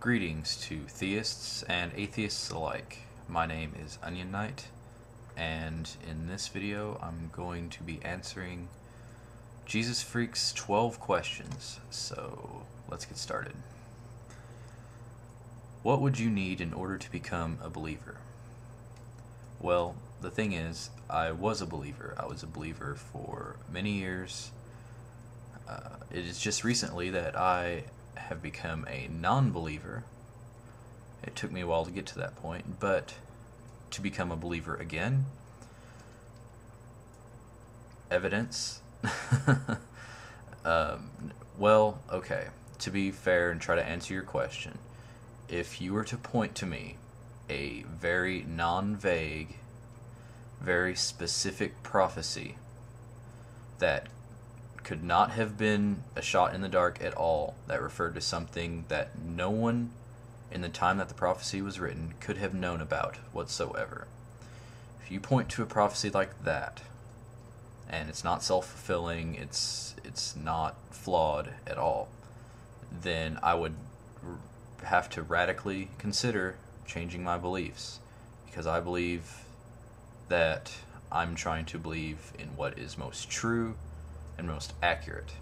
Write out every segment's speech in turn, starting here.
Greetings to theists and atheists alike. My name is Onion Knight, and in this video I'm going to be answering Jezuzfreek's 12 questions, so let's get started. What would you need in order to become a believer? Well, the thing is, I was a believer. I was a believer for many years. It is just recently that I have become a non-believer. It took me a while to get to that point, but to become a believer again, evidence. Well, okay, to be fair and try to answer your question, if you were to point to me a very non-vague, very specific prophecy that could not have been a shot in the dark at all, that referred to something that no one in the time that the prophecy was written could have known about whatsoever. If you point to a prophecy like that, and it's not self-fulfilling, it's not flawed at all, then I would have to radically consider changing my beliefs, because I believe that I'm trying to believe in what is most true and most accurate.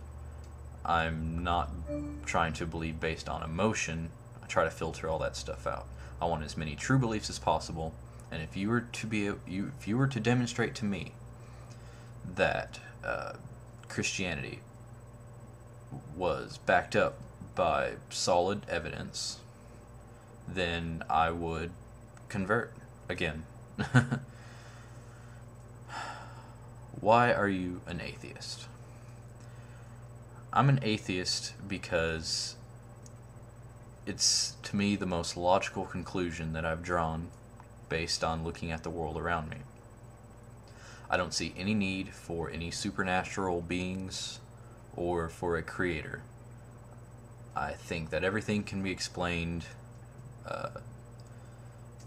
I'm not trying to believe based on emotion. I try to filter all that stuff out. I want as many true beliefs as possible, and if you were to demonstrate to me that Christianity was backed up by solid evidence, then I would convert again. Why are you an atheist? I'm an atheist because it's, to me, the most logical conclusion that I've drawn based on looking at the world around me. I don't see any need for any supernatural beings or for a creator. I think that everything can be explained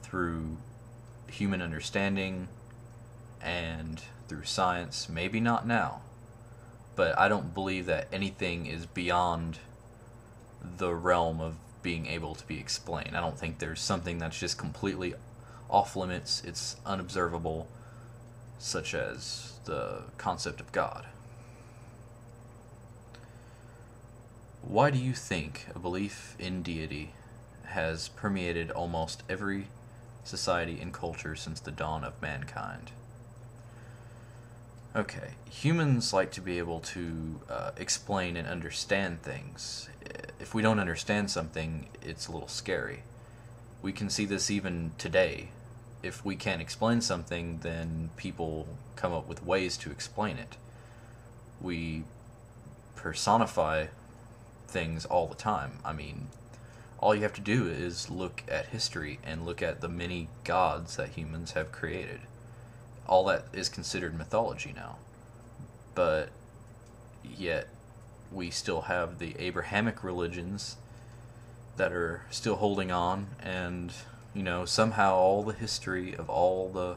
through human understanding and through science. Maybe not now, but I don't believe that anything is beyond the realm of being able to be explained. I don't think there's something that's just completely off limits, it's unobservable, such as the concept of God. Why do you think a belief in deity has permeated almost every society and culture since the dawn of mankind? Okay, humans like to be able to explain and understand things. If we don't understand something, it's a little scary. We can see this even today. If we can't explain something, then people come up with ways to explain it. We personify things all the time. I mean, all you have to do is look at history and look at the many gods that humans have created. All that is considered mythology now, but yet we still have the Abrahamic religions that are still holding on, and somehow all the history of all the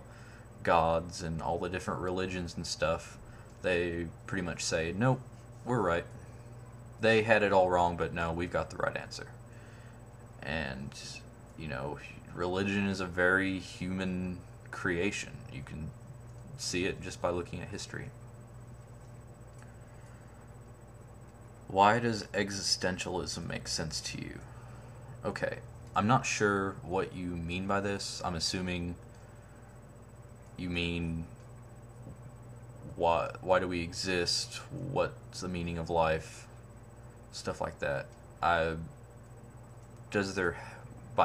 gods and all the different religions and stuff, they pretty much say, nope, we're right. They had it all wrong, but no, we've got the right answer. And religion is a very human creation. You can see it just by looking at history. Why does existentialism make sense to you? Okay, I'm not sure what you mean by this. I'm assuming you mean why do we exist? What's the meaning of life? Stuff like that. By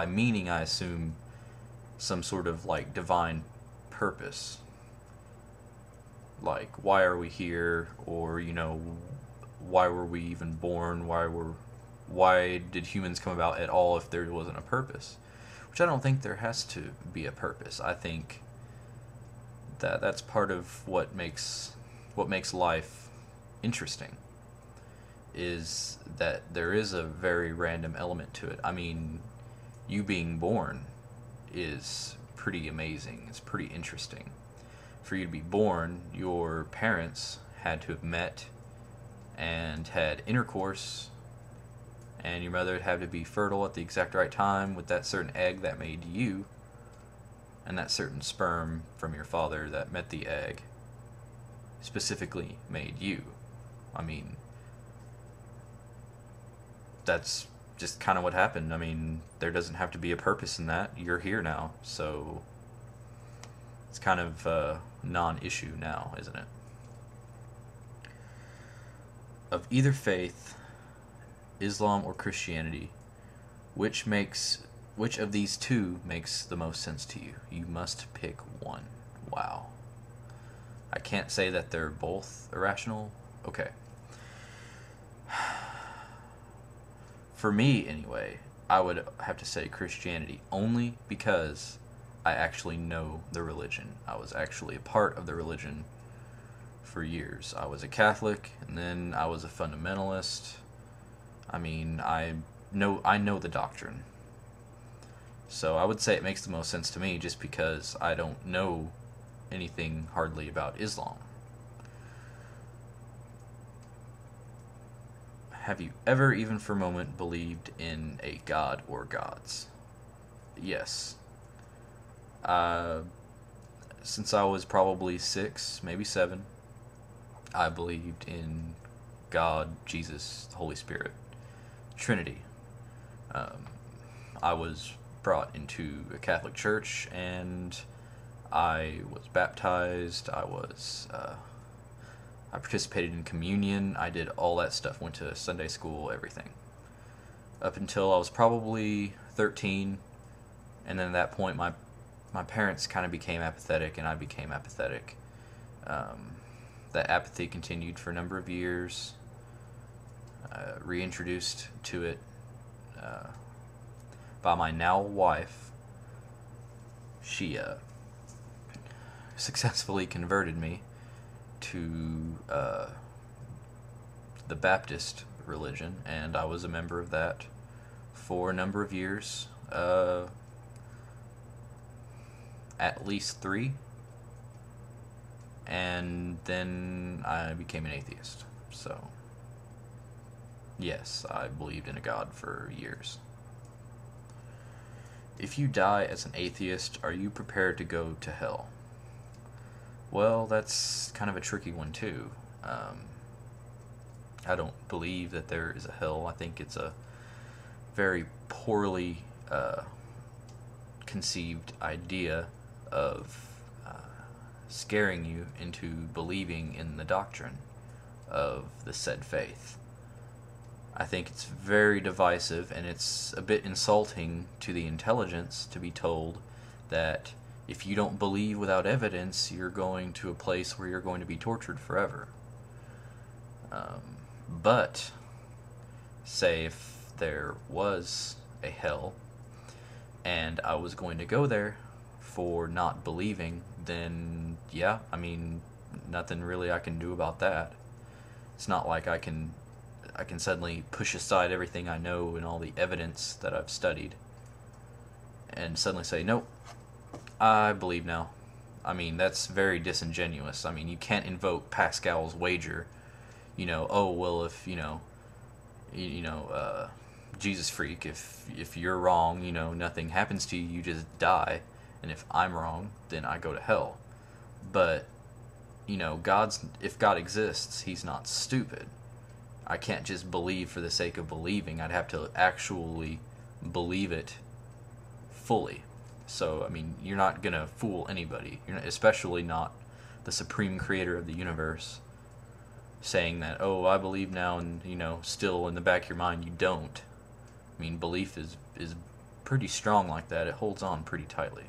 meaning, I assume some sort of like divine purpose. Like, why are we here? Or, why were we even born? Why did humans come about at all if there wasn't a purpose? Which I don't think there has to be a purpose. I think that that's part of what makes life interesting, is that there is a very random element to it. I mean, you being born is pretty amazing. It's pretty interesting. For you to be born, your parents had to have met and had intercourse and your mother would have to be fertile at the exact right time with that certain egg that made you, and that certain sperm from your father that met the egg specifically made you. I mean, that's just kind of what happened. I mean, there doesn't have to be a purpose in that. You're here now, so it's kind of a non-issue now, isn't it? Of either faith, Islam or Christianity, which of these two makes the most sense to you? You must pick one. Wow. I can't say that they're both irrational. Okay. For me, anyway, I would have to say Christianity, only because I actually know the religion. I was actually a part of the religion for years. I was a Catholic, and then I was a fundamentalist. I mean, I know the doctrine. So I would say it makes the most sense to me just because I don't know anything hardly about Islam. Have you ever, even for a moment, believed in a god or gods? Yes. Since I was probably 6, maybe 7, I believed in God, Jesus, the Holy Spirit, Trinity. I was brought into a Catholic church, and I was baptized. I participated in communion. I did all that stuff. Went to Sunday school, everything. Up until I was probably 13, and then at that point, my parents kind of became apathetic, and I became apathetic. That apathy continued for a number of years. Reintroduced to it by my now wife. She successfully converted me to the Baptist religion, and I was a member of that for a number of years, at least 3, and then I became an atheist. So yes, I believed in a God for years. If you die as an atheist, are you prepared to go to hell? Well, that's kind of a tricky one too. I don't believe that there is a hell. I think it's a very poorly conceived idea of scaring you into believing in the doctrine of the said faith. I think it's very divisive, and it's a bit insulting to the intelligence to be told that if you don't believe without evidence, you're going to a place where you're going to be tortured forever. But say if there was a hell and I was going to go there for not believing, then yeah, I mean, nothing really I can do about that. It's not like I can suddenly push aside everything I know and all the evidence that I've studied and suddenly say, nope, I believe now. I mean, that's very disingenuous. I mean, you can't invoke Pascal's wager, oh, well, if, Jesus freak, if you're wrong, nothing happens to you, you just die, and if I'm wrong, then I go to hell. But, if God exists, he's not stupid. I can't just believe for the sake of believing. I'd have to actually believe it fully. So, I mean, you're not going to fool anybody, especially not the supreme creator of the universe, saying that, oh, I believe now, and, still in the back of your mind you don't. I mean, belief is pretty strong like that. It holds on pretty tightly.